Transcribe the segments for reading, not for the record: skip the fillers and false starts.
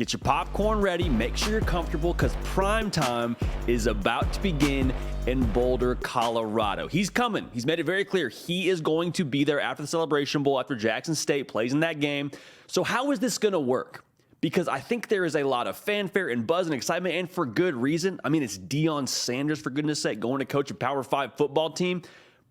Get your popcorn ready. Make sure you're comfortable because prime time is about to begin in Boulder, Colorado. He's coming. He's made it very clear. He is going to be there after the Celebration Bowl, after Jackson State plays in that game. So how is this going to work? Because I think there is a lot of fanfare and buzz and excitement, and for good reason. I mean, it's Deion Sanders, for goodness sake, going to coach a Power 5 football team.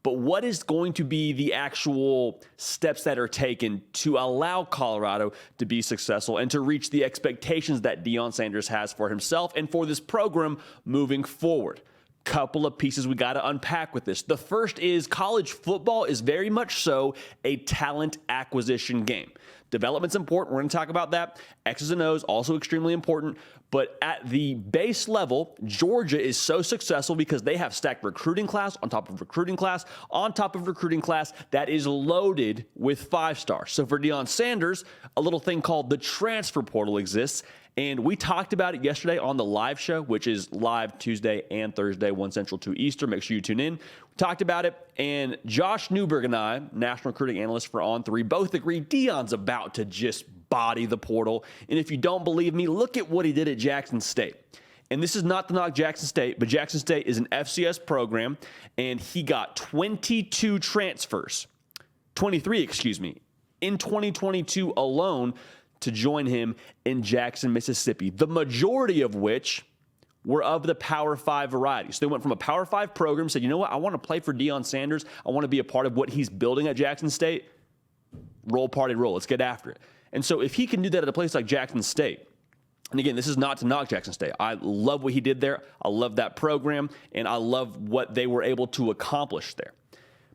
But what is going to be the actual steps that are taken to allow Colorado to be successful and to reach the expectations that Deion Sanders has for himself and for this program moving forward? Couple of pieces we got to unpack with this. The first is college football is very much so a talent acquisition game. Development's important. We're going to talk about that. X's and O's also extremely important. But at the base level, Georgia is so successful because they have stacked recruiting class on top of recruiting class on top of recruiting class that is loaded with 5 stars. So for Deion Sanders, a little thing called the transfer portal exists. And we talked about it yesterday on the live show, which is live Tuesday and Thursday, 1 Central, 2 Eastern. Make sure you tune in. We talked about it, and Josh Newberg and I, national recruiting analyst for On3, both agree Deion's about to just body the portal. And if you don't believe me, look at what he did at Jackson State. And this is not to knock Jackson State, but Jackson State is an FCS program, and he got 23 transfers, in 2022 alone, to join him in Jackson, Mississippi, the majority of which were of the Power 5 variety. So they went from a Power 5 program, said, you know what, I want to play for Deion Sanders. I want to be a part of what he's building at Jackson State. Roll, party, roll. Let's get after it. And so if he can do that at a place like Jackson State, and again, this is not to knock Jackson State. I love what he did there. I love that program, and I love what they were able to accomplish there.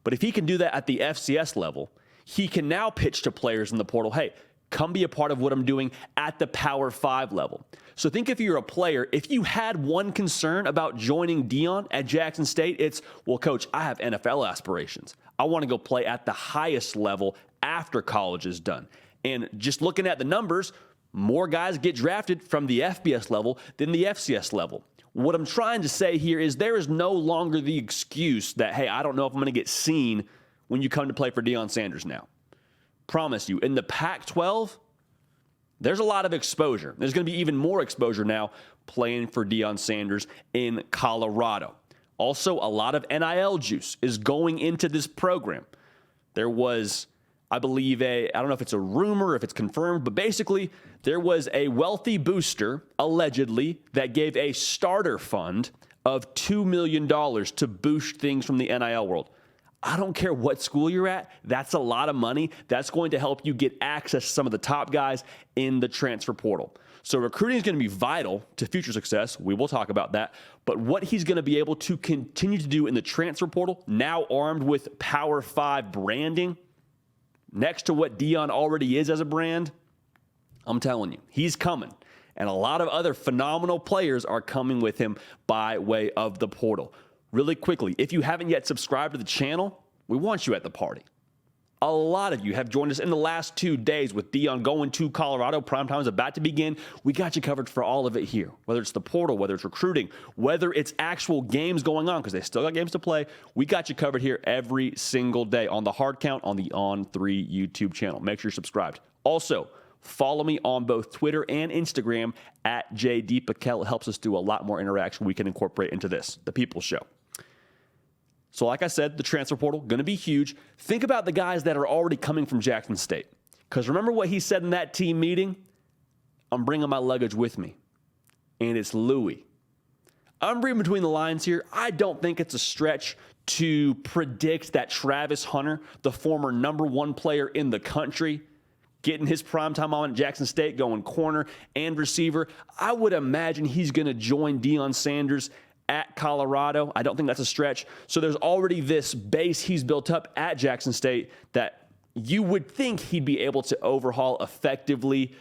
But if he can do that at the FCS level, he can now pitch to players in the portal, hey, come be a part of what I'm doing at the Power 5 level. So think if you're a player, if you had one concern about joining Deion at Jackson State, it's, well, coach, I have NFL aspirations. I want to go play at the highest level after college is done. And just looking at the numbers, more guys get drafted from the FBS level than the FCS level. What I'm trying to say here is there is no longer the excuse that, hey, I don't know if I'm going to get seen when you come to play for Deion Sanders now. Promise you, in the Pac-12, there's a lot of exposure. There's going to be even more exposure now playing for Deion Sanders in Colorado. Also, a lot of NIL juice is going into this program. There was, I believe, I don't know if it's a rumor, if it's confirmed, but basically there was a wealthy booster, allegedly, that gave a starter fund of $2 million to boost things from the NIL world. I don't care what school you're at. That's a lot of money. That's going to help you get access to some of the top guys in the transfer portal. So recruiting is going to be vital to future success. We will talk about that. But what he's going to be able to continue to do in the transfer portal, now armed with Power 5 branding, next to what Deion already is as a brand, I'm telling you, he's coming. And a lot of other phenomenal players are coming with him by way of the portal. Really quickly, if you haven't yet subscribed to the channel, we want you at the party. A lot of you have joined us in the last 2 days with Deion going to Colorado. Primetime is about to begin. We got you covered for all of it here, whether it's the portal, whether it's recruiting, whether it's actual games going on, because they still got games to play. We got you covered here every single day on the Hard Count on the On3 YouTube channel. Make sure you're subscribed. Also, follow me on both Twitter and Instagram at JDPakel. It helps us do a lot more interaction we can incorporate into this, the People's Show. So like I said, the transfer portal, going to be huge. Think about the guys that are already coming from Jackson State. Because remember what he said in that team meeting? I'm bringing my luggage with me. And it's Louis. I'm reading between the lines here. I don't think it's a stretch to predict that Travis Hunter, the former #1 player in the country, getting his primetime on at Jackson State, going corner and receiver, I would imagine he's going to join Deion Sanders at Colorado. I don't think that's a stretch. So there's already this base he's built up at Jackson State that you would think he'd be able to overhaul effectively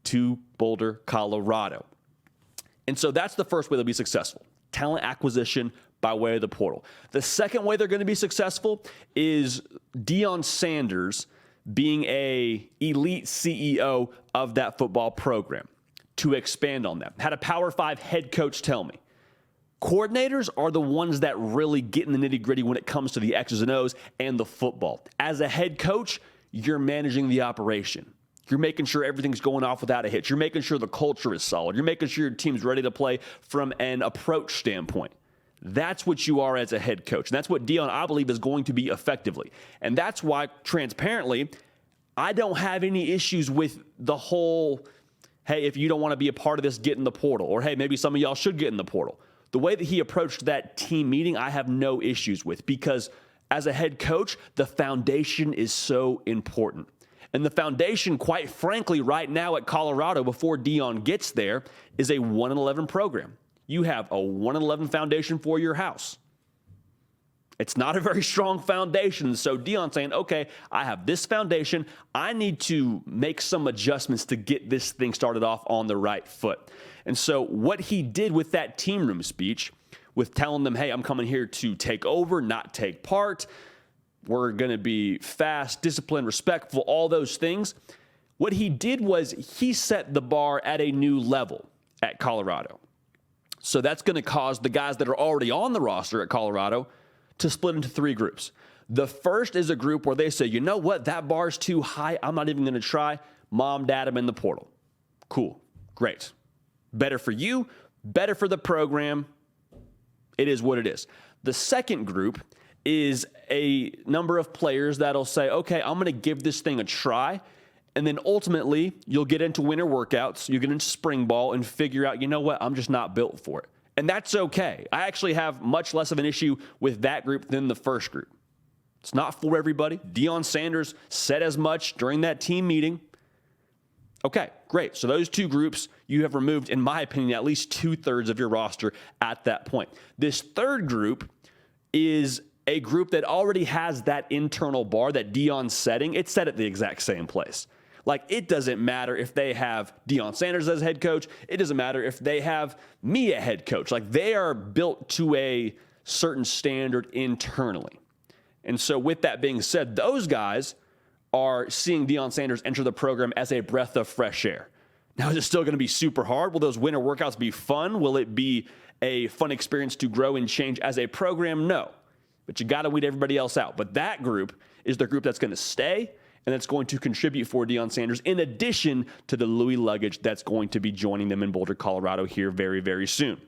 to Boulder, Colorado. And so that's the first way they'll be successful. Talent acquisition by way of the portal. The second way they're going to be successful is Deion Sanders being an elite CEO of that football program. To expand on that, had a Power 5 head coach tell me, coordinators are the ones that really get in the nitty-gritty when it comes to the X's and O's and the football. As a head coach, you're managing the operation. You're making sure everything's going off without a hitch. You're making sure the culture is solid. You're making sure your team's ready to play from an approach standpoint. That's what you are as a head coach. And that's what Deion, I believe, is going to be effectively. And that's why, transparently, I don't have any issues with the whole, hey, if you don't want to be a part of this, get in the portal. Or, hey, maybe some of y'all should get in the portal. The way that he approached that team meeting, I have no issues with, because as a head coach, the foundation is so important. And the foundation, quite frankly, right now at Colorado, before Deion gets there, is a 1-11 program. You have a 1-11 foundation for your house. It's not a very strong foundation. So Deion's saying, okay, I have this foundation. I need to make some adjustments to get this thing started off on the right foot. And so what he did with that team room speech, with telling them, hey, I'm coming here to take over, not take part. We're going to be fast, disciplined, respectful, all those things. What he did was he set the bar at a new level at Colorado. So that's going to cause the guys that are already on the roster at Colorado to split into 3 groups. The first is a group where they say, you know what, that bar's too high. I'm not even going to try. Mom, dad, I'm in the portal. Cool. Great. Better for you. Better for the program. It is what it is. The second group is a number of players that'll say, okay, I'm going to give this thing a try. And then ultimately, you'll get into winter workouts, you get into spring ball and figure out, you know what, I'm just not built for it. And that's okay. I actually have much less of an issue with that group than the first group. It's not for everybody. Deion Sanders said as much during that team meeting. Okay, great. So those 2 groups, you have removed, in my opinion, at least 2/3 of your roster at that point. This third group is a group that already has that internal bar that Deion's setting. It's set at the exact same place. Like, it doesn't matter if they have Deion Sanders as head coach. It doesn't matter if they have me a head coach. Like, they are built to a certain standard internally. And so with that being said, those guys are seeing Deion Sanders enter the program as a breath of fresh air. Now, is it still going to be super hard? Will those winter workouts be fun? Will it be a fun experience to grow and change as a program? No. But you got to weed everybody else out. But that group is the group that's going to stay and that's going to contribute for Deion Sanders, in addition to the Louis luggage that's going to be joining them in Boulder, Colorado here very, very soon.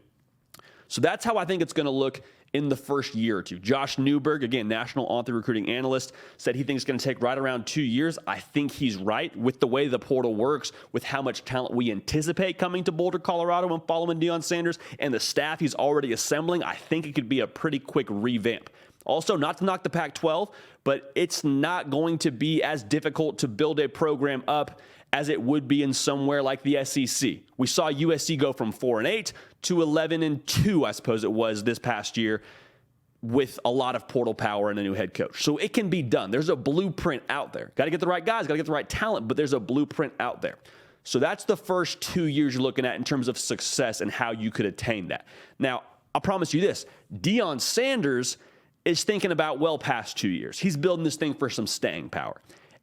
So that's how I think it's going to look in the first year or 2. Josh Newberg, again, national on-the recruiting analyst, said he thinks it's going to take right around 2 years. I think he's right with the way the portal works, with how much talent we anticipate coming to Boulder, Colorado and following Deion Sanders, and the staff he's already assembling. I think it could be a pretty quick revamp. Also, not to knock the Pac-12, but it's not going to be as difficult to build a program up as it would be in somewhere like the SEC. We saw USC go from 4-8 to 11-2, I suppose it was, this past year, with a lot of portal power and a new head coach. So it can be done. There's a blueprint out there. Got to get the right guys, got to get the right talent, but there's a blueprint out there. So that's the first 2 years you're looking at in terms of success and how you could attain that. Now, I'll promise you this. Deion Sanders is thinking about well past 2 years. He's building this thing for some staying power.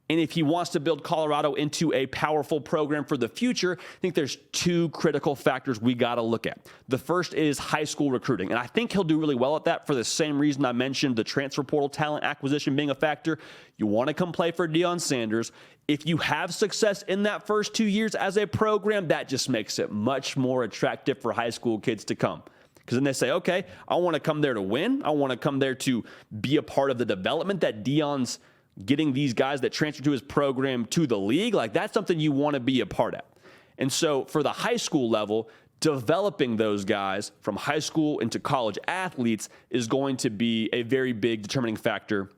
And if he wants to build Colorado into a powerful program for the future, I think there's 2 critical factors we got to look at. The first is high school recruiting. And I think he'll do really well at that for the same reason I mentioned the transfer portal talent acquisition being a factor. You want to come play for Deion Sanders. If you have success in that first 2 years as a program, that just makes it much more attractive for high school kids to come. Because then they say, okay, I want to come there to win. I want to come there to be a part of the development that Deion's getting these guys that transfer to his program to the league. Like, that's something you want to be a part of. And so for the high school level, developing those guys from high school into college athletes is going to be a very big determining factor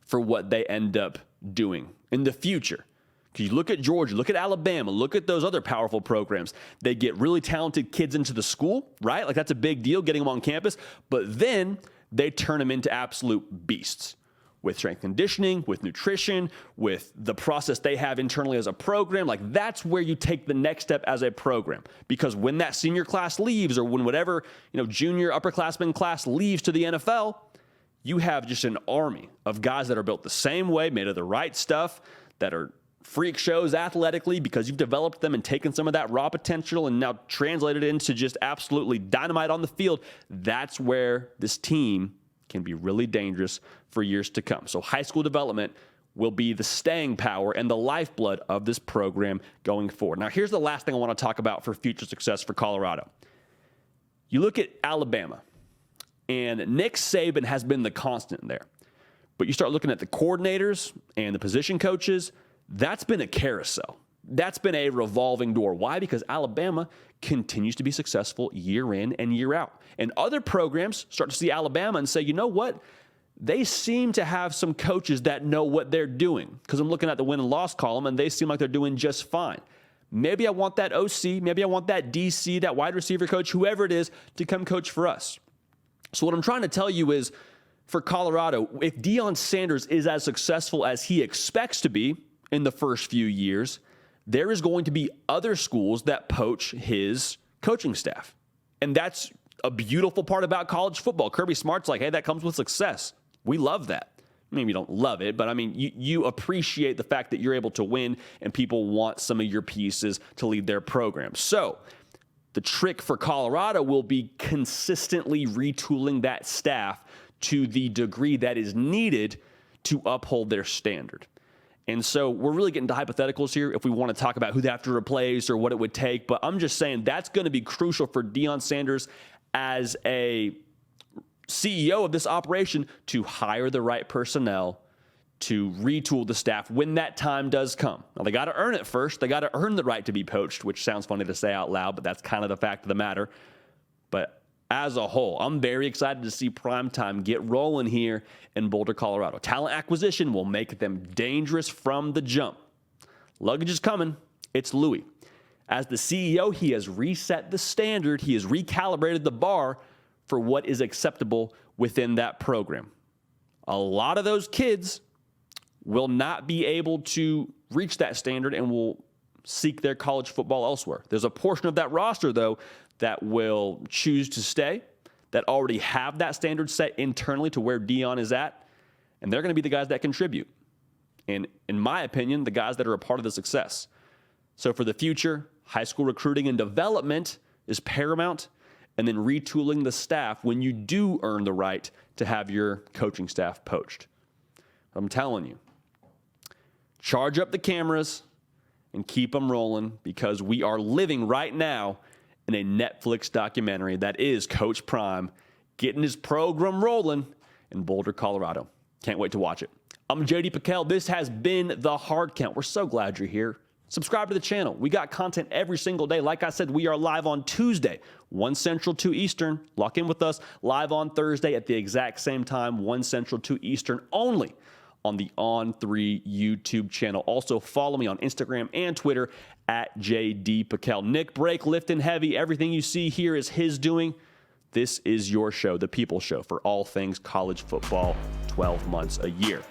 for what they end up doing in the future. Because you look at Georgia, look at Alabama, look at those other powerful programs. They get really talented kids into the school, right? Like, that's a big deal, getting them on campus. But then they turn them into absolute beasts with strength conditioning, with nutrition, with the process they have internally as a program. Like, that's where you take the next step as a program. Because when that senior class leaves, or when whatever, junior upperclassman class leaves to the NFL, you have just an army of guys that are built the same way, made of the right stuff, that are freak shows athletically because you've developed them and taken some of that raw potential and now translated it into just absolutely dynamite on the field. That's where this team can be really dangerous for years to come. So high school development will be the staying power and the lifeblood of this program going forward. Now, here's the last thing I want to talk about for future success for Colorado. You look at Alabama, and Nick Saban has been the constant there. But you start looking at the coordinators and the position coaches, that's been a carousel. That's been a revolving door. Why? Because Alabama continues to be successful year in and year out. And other programs start to see Alabama and say, you know what? They seem to have some coaches that know what they're doing. Because I'm looking at the win and loss column, and they seem like they're doing just fine. Maybe I want that OC, maybe I want that DC, that wide receiver coach, whoever it is, to come coach for us. So what I'm trying to tell you is, for Colorado, if Deion Sanders is as successful as he expects to be in the first few years, there is going to be other schools that poach his coaching staff. And that's a beautiful part about college football. Kirby Smart's like, hey, that comes with success. We love that. Maybe you don't love it, but I mean, you appreciate the fact that you're able to win and people want some of your pieces to lead their program. So the trick for Colorado will be consistently retooling that staff to the degree that is needed to uphold their standard. And so we're really getting to hypotheticals here if we want to talk about who they have to replace or what it would take. But I'm just saying that's going to be crucial for Deion Sanders as a CEO of this operation to hire the right personnel, to retool the staff when that time does come. Now, they got to earn it first. They got to earn the right to be poached, which sounds funny to say out loud, but that's kind of the fact of the matter. But as a whole, I'm very excited to see primetime get rolling here in Boulder, Colorado. Talent acquisition will make them dangerous from the jump. Luggage is coming. It's Louis. As the CEO, he has reset the standard. He has recalibrated the bar for what is acceptable within that program. A lot of those kids will not be able to reach that standard and will seek their college football elsewhere. There's a portion of that roster, though, that will choose to stay, that already have that standard set internally to where Deion is at, and they're going to be the guys that contribute. And in my opinion, the guys that are a part of the success. So for the future, high school recruiting and development is paramount, and then retooling the staff when you do earn the right to have your coaching staff poached. I'm telling you, charge up the cameras and keep them rolling, because we are living right now in a Netflix documentary that is Coach Prime getting his program rolling in Boulder, Colorado. Can't wait to watch it. I'm JD Piquel. This has been The Hard Count. We're so glad you're here. Subscribe to the channel. We got content every single day. Like I said, we are live on Tuesday, 1 Central, 2 Eastern. Lock in with us. Live on Thursday at the exact same time, 1 Central, 2 Eastern, only on the On3 YouTube channel. Also, follow me on Instagram and Twitter at JD Piquel. Nick Brake, lifting heavy. Everything you see here is his doing. This is your show, the People Show, for all things college football, 12 months a year.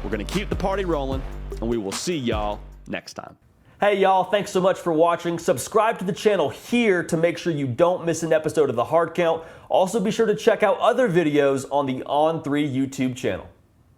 We're going to keep the party rolling, and we will see y'all next time. Hey y'all, thanks so much for watching. Subscribe to the channel here to make sure you don't miss an episode of The Hard Count. Also be sure to check out other videos on the On3 YouTube channel.